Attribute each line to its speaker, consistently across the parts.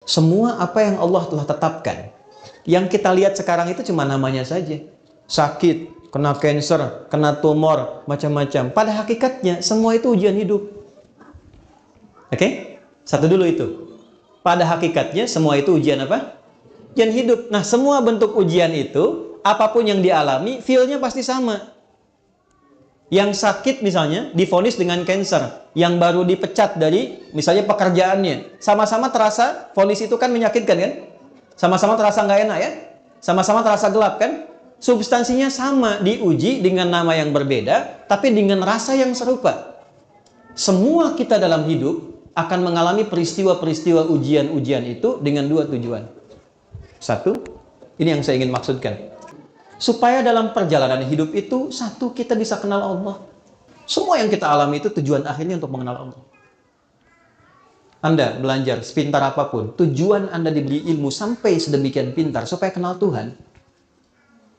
Speaker 1: Semua apa yang Allah telah tetapkan. Yang kita lihat sekarang itu cuma namanya saja. Sakit, kena cancer, kena tumor, macam-macam. Pada hakikatnya semua itu ujian hidup. Oke? Satu dulu itu. Pada hakikatnya semua itu ujian apa? Ujian hidup. Nah, semua bentuk ujian itu, apapun yang dialami, feel-nya pasti sama. Yang sakit misalnya divonis dengan cancer, yang baru dipecat dari misalnya pekerjaannya, sama-sama terasa vonis itu kan menyakitkan kan? Sama-sama terasa nggak enak ya? Sama-sama terasa gelap kan? Substansinya sama, diuji dengan nama yang berbeda, tapi dengan rasa yang serupa. Semua kita dalam hidup akan mengalami peristiwa-peristiwa ujian-ujian itu dengan dua tujuan. Satu, ini yang saya ingin maksudkan. Supaya dalam perjalanan hidup itu, satu, kita bisa kenal Allah. Semua yang kita alami itu tujuan akhirnya untuk mengenal Allah. Anda belajar sepintar apapun, tujuan Anda diberi ilmu sampai sedemikian pintar supaya kenal Tuhan.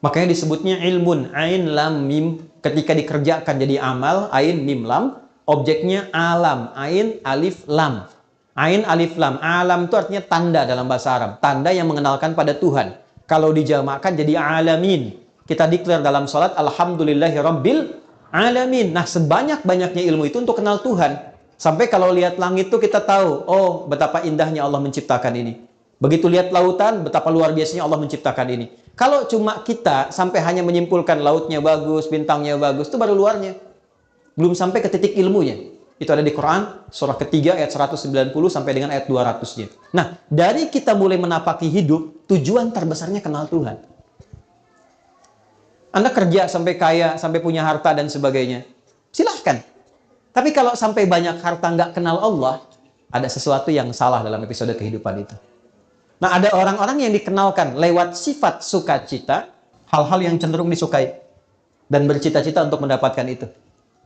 Speaker 1: Makanya disebutnya ilmun, ain, lam, mim. Ketika dikerjakan jadi amal, ain, mim, lam. Objeknya alam, ain, alif, lam. Ain, alif, lam. Alam itu artinya tanda dalam bahasa Arab. Tanda yang mengenalkan pada Tuhan. Kalau dijamakkan jadi alamin. Kita declare dalam salat alhamdulillahi rabbil alamin. Nah, sebanyak-banyaknya ilmu itu untuk kenal Tuhan. Sampai kalau lihat langit itu kita tahu, oh betapa indahnya Allah menciptakan ini. Begitu lihat lautan, betapa luar biasanya Allah menciptakan ini. Kalau cuma kita sampai hanya menyimpulkan lautnya bagus, bintangnya bagus, itu baru luarnya. Belum sampai ke titik ilmunya. Itu ada di Quran, surah ketiga ayat 190 sampai dengan ayat 200-nya. Nah, dari kita mulai menapaki hidup, tujuan terbesarnya kenal Tuhan. Anda kerja sampai kaya, sampai punya harta dan sebagainya. Silahkan. Tapi kalau sampai banyak harta nggak kenal Allah, ada sesuatu yang salah dalam episode kehidupan itu. Nah, ada orang-orang yang dikenalkan lewat sifat sukacita, hal-hal yang cenderung disukai. Dan bercita-cita untuk mendapatkan itu.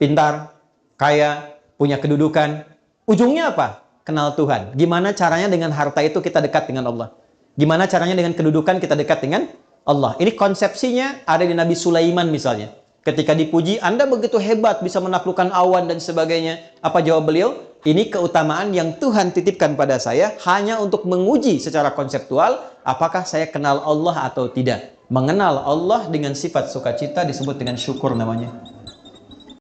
Speaker 1: Pintar, kaya, punya kedudukan. Ujungnya apa? Kenal Tuhan. Gimana caranya dengan harta itu kita dekat dengan Allah? Gimana caranya dengan kedudukan kita dekat dengan Allah? Ini konsepsinya ada di Nabi Sulaiman misalnya. Ketika dipuji, Anda begitu hebat bisa menaklukkan awan dan sebagainya. Apa jawab beliau? Ini keutamaan yang Tuhan titipkan pada saya hanya untuk menguji secara konseptual apakah saya kenal Allah atau tidak. Mengenal Allah dengan sifat sukacita disebut dengan syukur namanya.